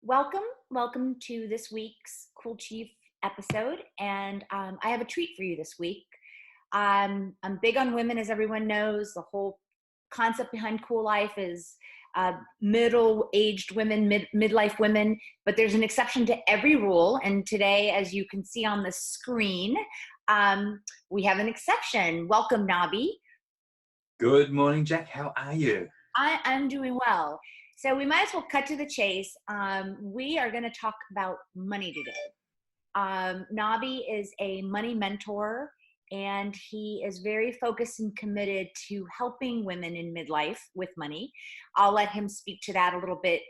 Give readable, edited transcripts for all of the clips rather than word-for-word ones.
Welcome to this week's Cool Chief episode, and I have a treat for you this week. I'm big on women, as everyone knows. The whole concept behind Kuel Life is middle-aged women, midlife women, but there's an exception to every rule. And today, as you can see on the screen, we have an exception. Welcome, Nobby. Good morning, Jack. How are you? I'm doing well. So we might as well cut to the chase. We are going to talk about money today. Nobby is a money mentor, and he is very focused and committed to helping women in midlife with money. I'll let him speak to that a little bit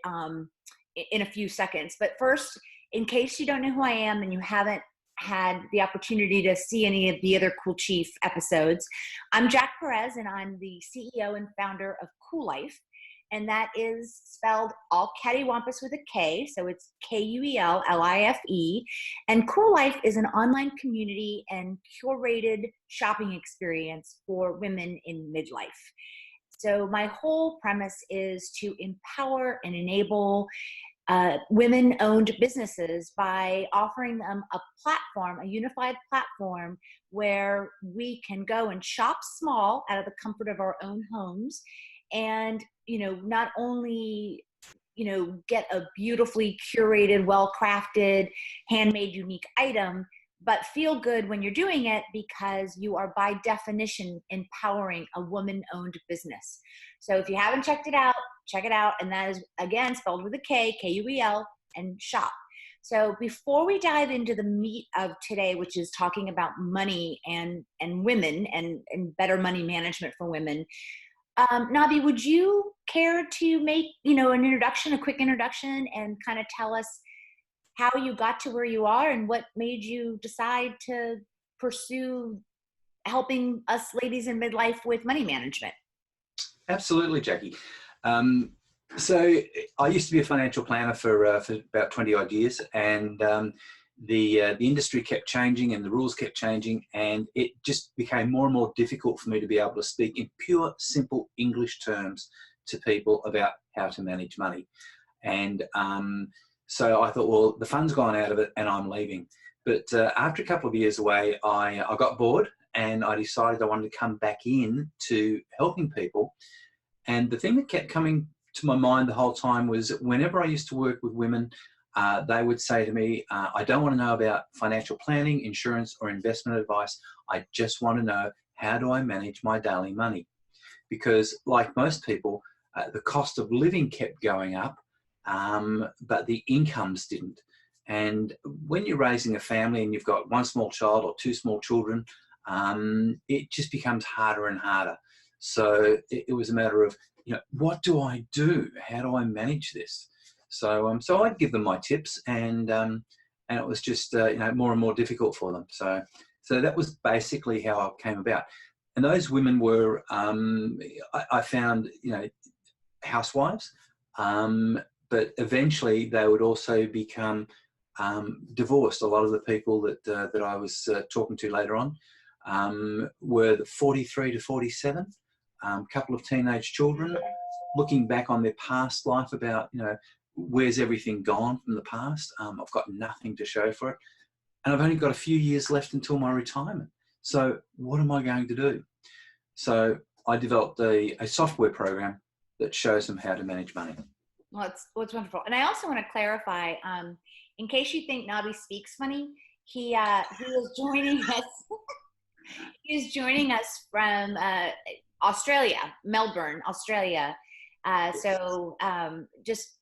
in a few seconds. But first, in case you don't know who I am and you haven't had the opportunity to see any of the other Cool Chief episodes, I'm Jack Perez, and I'm the CEO and founder of Kuel Life. And that is spelled all cattywampus with a K, so it's Kuellife. And Kuel Life is an online community and curated shopping experience for women in midlife. So my whole premise is to empower and enable women-owned businesses by offering them a platform, a unified platform where we can go and shop small out of the comfort of our own homes, and not only get a beautifully curated, well-crafted, handmade, unique item, but feel good when you're doing it, because you are by definition empowering a woman-owned business. So if you haven't checked it out, check it out. And that is, again, spelled with a K, Kuel, and shop. So before we dive into the meat of today, which is talking about money and women and better money management for women, Nobby, would you care to make, an introduction, a quick introduction, and kind of tell us how you got to where you are and what made you decide to pursue helping us ladies in midlife with money management? Absolutely, Jackie. So I used to be a financial planner for about 20 odd years, and the industry kept changing and the rules kept changing, and it just became more and more difficult for me to be able to speak in pure, simple English terms to people about how to manage money. And so I thought, well, the fun's gone out of it and I'm leaving. But after a couple of years away, I got bored, and I decided I wanted to come back in to helping people. And the thing that kept coming to my mind the whole time was, whenever I used to work with women, they would say to me, I don't want to know about financial planning, insurance, or investment advice. I just want to know, how do I manage my daily money? Because like most people, the cost of living kept going up, but the incomes didn't. And when you're raising a family and you've got one small child or two small children, it just becomes harder and harder. So it was a matter of, what do I do? How do I manage this? So I'd give them my tips, and it was just more and more difficult for them. So that was basically how it came about. And those women were, I found, housewives, but eventually they would also become divorced. A lot of the people that I was talking to later on were 43 to 47, couple of teenage children, looking back on their past life about, where's everything gone from the past? I've got nothing to show for it. And I've only got a few years left until my retirement. So what am I going to do? So I developed a software program that shows them how to manage money. Well, it's wonderful. And I also want to clarify, in case you think Nobby speaks funny, he is joining us. He's joining us from Australia, Melbourne, Australia. So just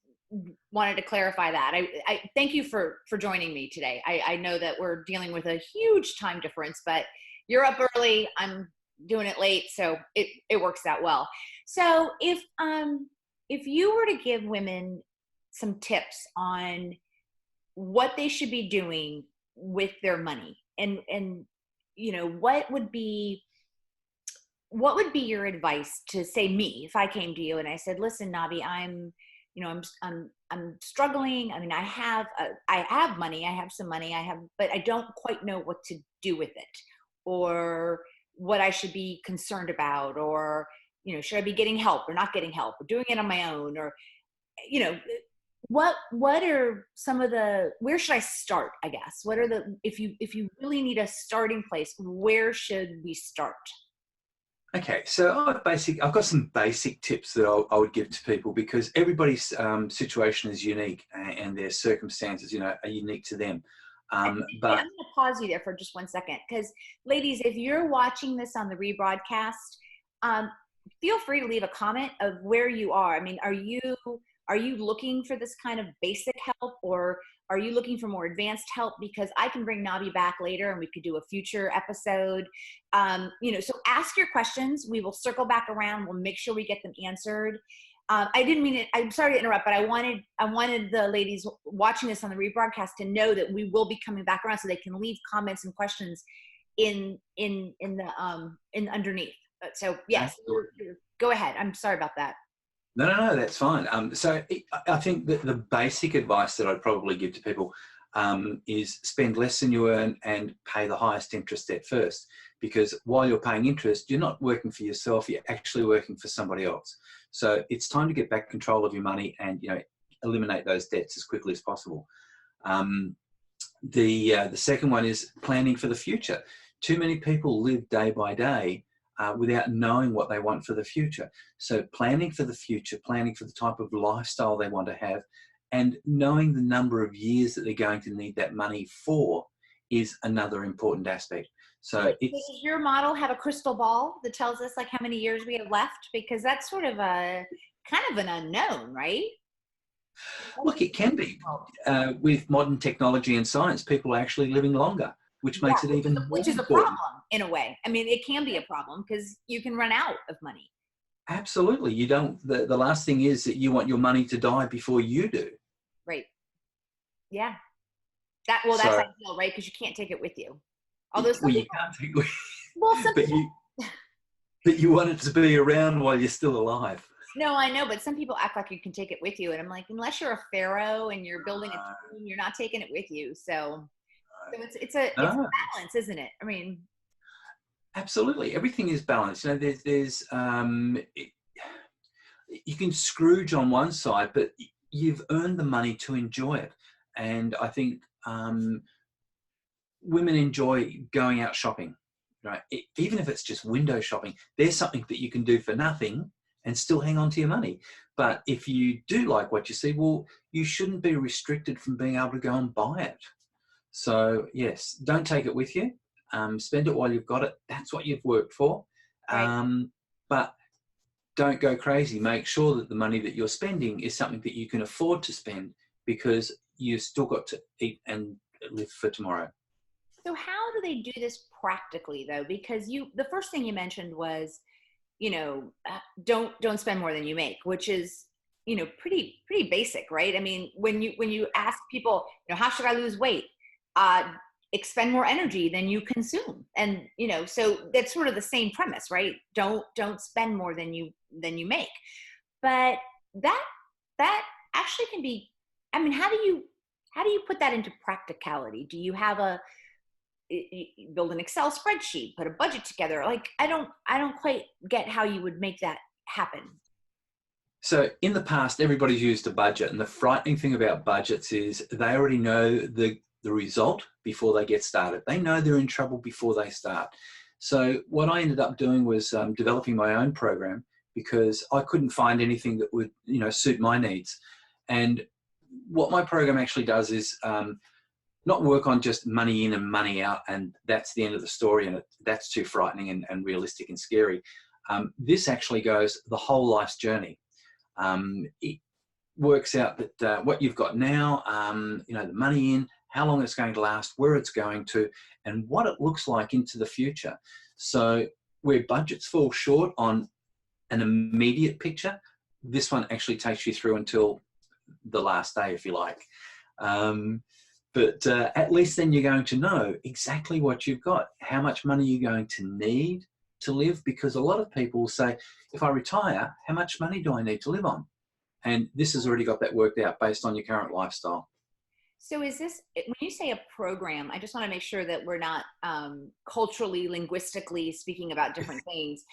wanted to clarify that. I thank you for joining me today. I know that we're dealing with a huge time difference, but you're up early, I'm doing it late, so it works out well. So if you were to give women some tips on what they should be doing with their money, and what would be your advice to, say, me, if I came to you and I said, listen, Nobby, I'm struggling. I mean, I have money, I have some money, but I don't quite know what to do with it, or what I should be concerned about, or, should I be getting help or not getting help, or doing it on my own, or, what are some of the, where should I start, I guess? What are the, if you really need a starting place, where should we start? Okay, so I've got some basic tips that I would give to people, because everybody's situation is unique, and their circumstances, are unique to them. I'm But going to pause you there for just 1 second, because ladies, if you're watching this on the rebroadcast, feel free to leave a comment of where you are. I mean, are you looking for this kind of basic help, or are you looking for more advanced help? Because I can bring Nobby back later and we could do a future episode. So ask your questions. We will circle back around. We'll make sure we get them answered. I didn't mean it. I'm sorry to interrupt, but I wanted the ladies watching this on the rebroadcast to know that we will be coming back around, so they can leave comments and questions in underneath. So yes, go ahead. I'm sorry about that. No, that's fine. I think that the basic advice that I'd probably give to people is spend less than you earn and pay the highest interest debt first. Because while you're paying interest, you're not working for yourself, you're actually working for somebody else. So it's time to get back control of your money and, eliminate those debts as quickly as possible. The second one is planning for the future. Too many people live day by day without knowing what they want for the future. So planning for the future, planning for the type of lifestyle they want to have, and knowing the number of years that they're going to need that money for is another important aspect. So does your model have a crystal ball that tells us like how many years we have left? Because that's sort of a kind of an unknown, right? Look, it can be. With modern technology and science, people are actually living longer, which makes it even more which is important. a problem in a way. I mean, it can be a problem because you can run out of money. Absolutely. You don't. The last thing is that you want your money to die before you do. Right. Yeah. That's ideal, right? Because you can't take it with you. Although you can't take it with you. Well, some people, but you want it to be around while you're still alive. No, I know, but some people act like you can take it with you, and I'm like, unless you're a pharaoh and you're building a tomb, you're not taking it with you. So it's a balance, isn't it? I mean, absolutely, everything is balanced. There's you can Scrooge on one side, but you've earned the money to enjoy it, and I think women enjoy going out shopping, right? Even if it's just window shopping, there's something that you can do for nothing and still hang on to your money. But if you do like what you see, well, you shouldn't be restricted from being able to go and buy it. So yes, don't take it with you. Spend it while you've got it. That's what you've worked for. Right. But don't go crazy. Make sure that the money that you're spending is something that you can afford to spend, because you've still got to eat and live for tomorrow. So how do they do this practically though? Because the first thing you mentioned was, don't spend more than you make, which is, pretty basic, right? I mean, when you ask people, how should I lose weight? Expend more energy than you consume. And, so that's sort of the same premise, right? Don't spend more than you make. But that actually can be, I mean, how do you put that into practicality? Do you have build an Excel spreadsheet, put a budget together? Like, I don't quite get how you would make that happen. So in the past, everybody's used a budget. And the frightening thing about budgets is they already know the result before they get started. They know they're in trouble before they start. So what I ended up doing was developing my own program, because I couldn't find anything that would, suit my needs. And what my program actually does is not work on just money in and money out, and that's the end of the story, and that's too frightening and realistic and scary. This actually goes the whole life's journey. It works out that what you've got now, the money in, how long it's going to last, where it's going to, and what it looks like into the future. So where budgets fall short on an immediate picture, this one actually takes you through until the last day, if you like. But at least then you're going to know exactly what you've got, how much money you're going to need to live, because a lot of people say, if I retire, how much money do I need to live on? And this has already got that worked out based on your current lifestyle. So is this, when you say a program, I just want to make sure that we're not culturally, linguistically speaking about different things.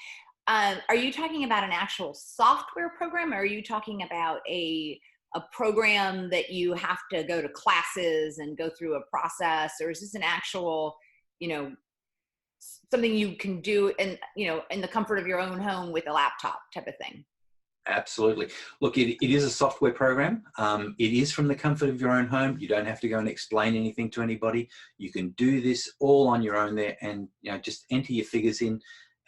Are you talking about an actual software program, or are you talking about a a program that you have to go to classes and go through a process, or is this an actual, you know, something you can do in, you know, in the comfort of your own home with a laptop type of thing? Absolutely. Look, it is a software program. It is from the comfort of your own home. You don't have to go and explain anything to anybody. You can do this all on your own there, and you know, just enter your figures in,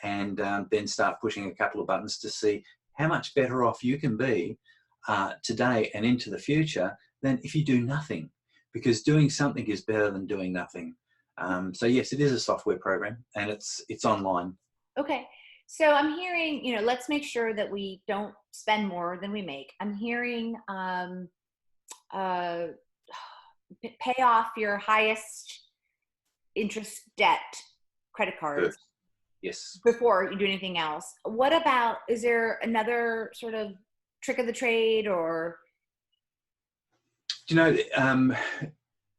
and then start pushing a couple of buttons to see how much better off you can be today and into the future than if you do nothing, because doing something is better than doing nothing. So yes, it is a software program, and it's online. Okay. So I'm hearing, you know, let's make sure that we don't spend more than we make. I'm hearing uh, pay off your highest interest debt credit cards First. Yes. before you do anything else. What about, is there another sort of trick of the trade, or? Do you know,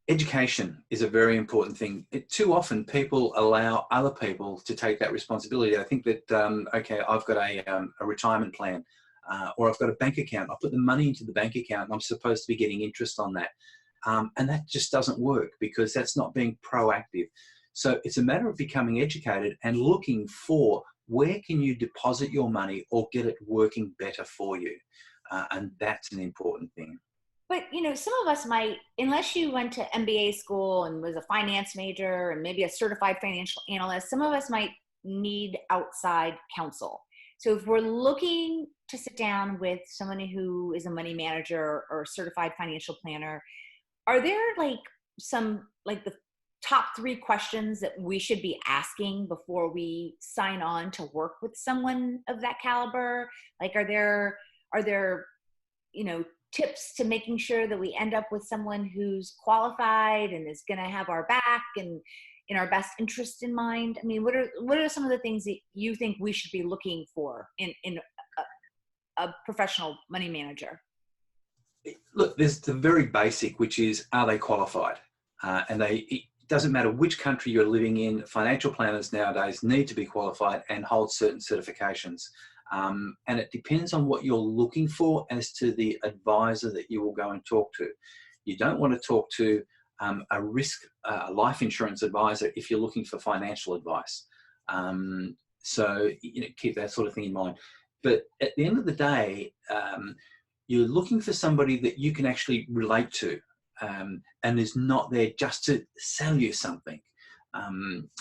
education is a very important thing. Too often people allow other people to take that responsibility. I think that, okay, I've got a retirement plan, or I've got a bank account. I put the money into the bank account and I'm supposed to be getting interest on that. And that just doesn't work, because that's not being proactive. So it's a matter of becoming educated and looking for where can you deposit your money or get it working better for you. And that's an important thing. But, you know, some of us might, unless you went to MBA school and was a finance major and maybe a certified financial analyst, some of us might need outside counsel. So if we're looking to sit down with someone who is a money manager or certified financial planner, are there like some, like the top 3 questions that we should be asking before we sign on to work with someone of that caliber? Like, are there, you know, tips to making sure that we end up with someone who's qualified and is going to have our back and in our best interest in mind? I mean, what are some of the things that you think we should be looking for in a professional money manager? Look, there's the very basic, which is, are they qualified? It doesn't matter which country you're living in, financial planners nowadays need to be qualified and hold certain certifications. And it depends on what you're looking for as to the advisor that you will go and talk to. You don't want to talk to a life insurance advisor if you're looking for financial advice. So you know, keep that sort of thing in mind. But at the end of the day, you're looking for somebody that you can actually relate to, and is not there just to sell you something.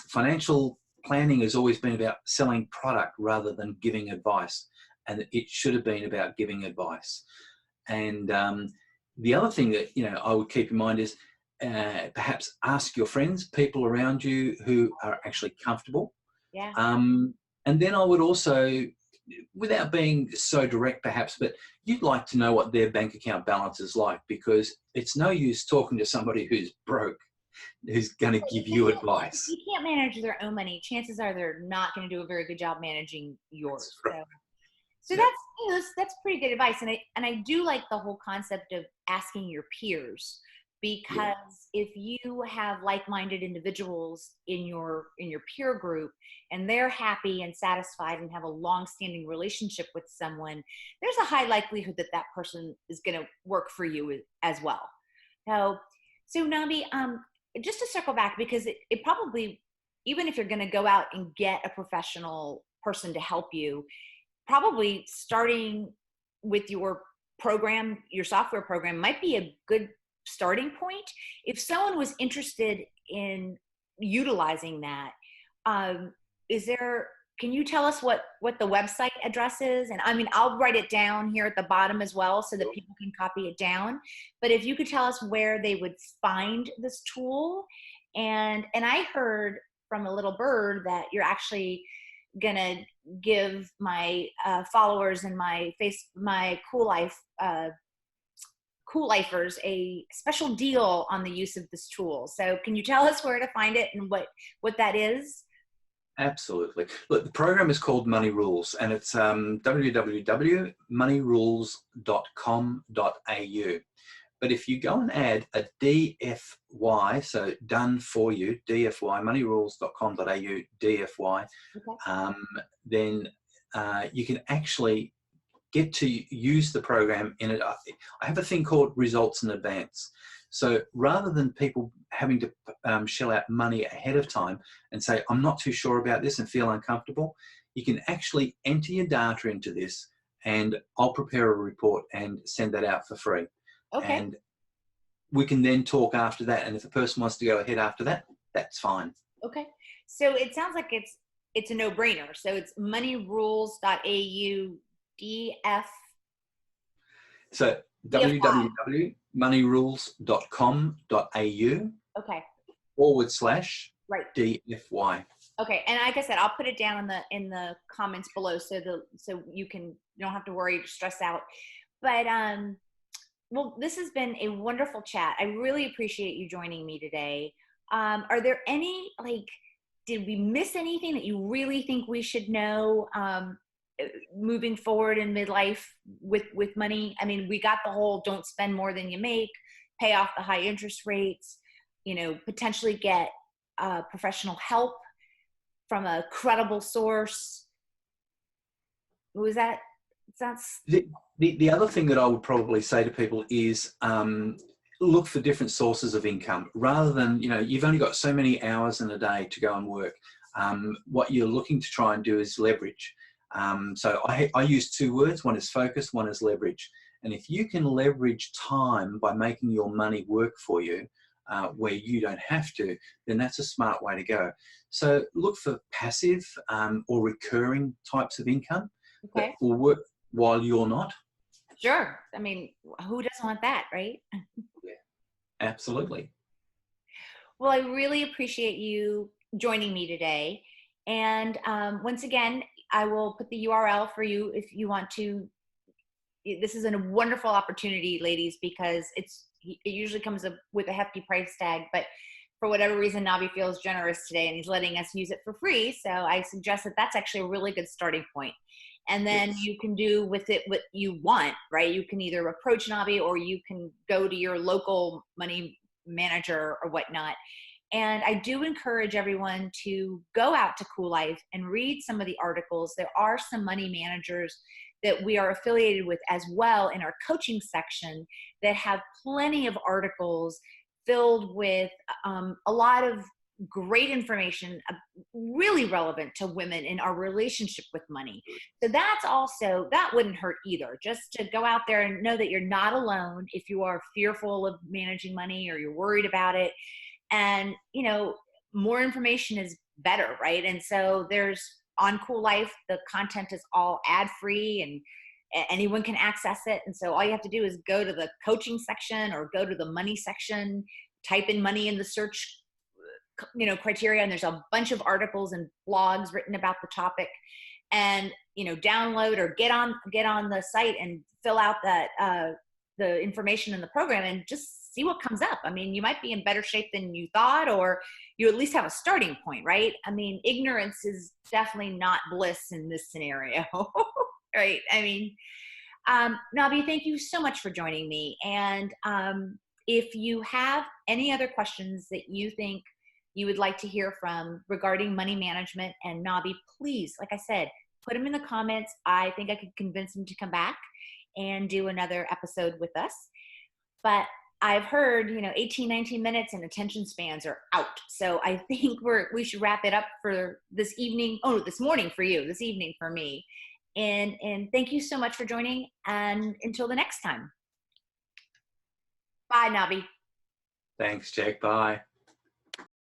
Financial planning has always been about selling product rather than giving advice, and it should have been about giving advice. And the other thing that, you know, I would keep in mind is perhaps ask your friends, people around you who are actually comfortable. Yeah. And then I would also, without being so direct perhaps, but you'd like to know what their bank account balance is like, because it's no use talking to somebody who's broke, who's going to give you advice. If you can't manage their own money, chances are they're not going to do a very good job managing yours. Right. So Yeah. that's, you know, that's pretty good advice. And I do like the whole concept of asking your peers, because if you have like-minded individuals in your peer group and they're happy and satisfied and have a long-standing relationship with someone, there's a high likelihood that that person is going to work for you as well. So Nobby, just to circle back, because it probably, even if you're going to go out and get a professional person to help you, probably starting with your program, your software program, might be a good starting point. If someone was interested in utilizing that, can you tell us what the website address is? And I mean, I'll write it down here at the bottom as well so that people can copy it down. But if you could tell us where they would find this tool. And I heard from a little bird that you're actually gonna give my followers and my Kuel Life Kuel Lifers a special deal on the use of this tool. So can you tell us where to find it and what that is? Absolutely. Look, the program is called Money Rules, and it's www.moneyrules.com.au. But if you go and add a DFY, so done for you, DFY, moneyrules.com.au, DFY, Okay. then you can actually get to use the program in it. I have a thing called results in advance. So rather than people having to shell out money ahead of time and say, I'm not too sure about this and feel uncomfortable, you can actually enter your data into this, and I'll prepare a report and send that out for free. Okay. And we can then talk after that. And if the person wants to go ahead after that, that's fine. Okay. So it sounds like it's a no-brainer. So it's moneyrules.au DF. So www.moneyrules.com.au Okay. / Right. DFY. Okay. And like I said, I'll put it down in the comments below so you don't have to worry or stress out. But well, this has been a wonderful chat. I really appreciate you joining me today. Are there any, did we miss anything that you really think we should know moving forward in midlife with money? I mean, we got the whole don't spend more than you make, pay off the high interest rates, potentially get professional help from a credible source. Was that? That's the other thing that I would probably say to people is look for different sources of income rather than, you've only got so many hours in a day to go and work. What you're looking to try and do is leverage. So I use two words. One is focus, one is leverage. And if you can leverage time by making your money work for you, where you don't have to, then that's a smart way to go. So look for passive or recurring types of income that will work while you're not. Sure. I mean, who doesn't want that, right? Yeah, absolutely. Well, I really appreciate you joining me today. And once again, I will put the URL for you if you want to. This is a wonderful opportunity, ladies, because it usually comes up with a hefty price tag, but for whatever reason, Nobby feels generous today and he's letting us use it for free. So I suggest that that's actually a really good starting point. And then you can do with it what you want, right? You can either approach Nobby or you can go to your local money manager or whatnot. And I do encourage everyone to go out to Kuel Life and read some of the articles. There are some money managers that we are affiliated with as well in our coaching section that have plenty of articles filled with a lot of great information, really relevant to women in our relationship with money. So that wouldn't hurt either, just to go out there and know that you're not alone if you are fearful of managing money or you're worried about it. And, more information is better, right? And so there's on Kuel Life, the content is all ad-free and anyone can access it. And so all you have to do is go to the coaching section or go to the money section, type in money in the search criteria, and there's a bunch of articles and blogs written about the topic, and download or get on the site and fill out that the information in the program and just see what comes up. I mean, you might be in better shape than you thought, or you at least have a starting point, right? I mean, ignorance is definitely not bliss in this scenario. Right? I mean, Nobby, thank you so much for joining me. And if you have any other questions that you think you would like to hear from regarding money management and Nobby, please, like I said, put them in the comments. I think I could convince him to come back and do another episode with us. But I've heard, 18, 19 minutes and attention spans are out. So I think we should wrap it up for this evening. Oh, this morning for you, this evening for me. And thank you so much for joining. And until the next time. Bye, Nobby. Thanks, Jack. Bye.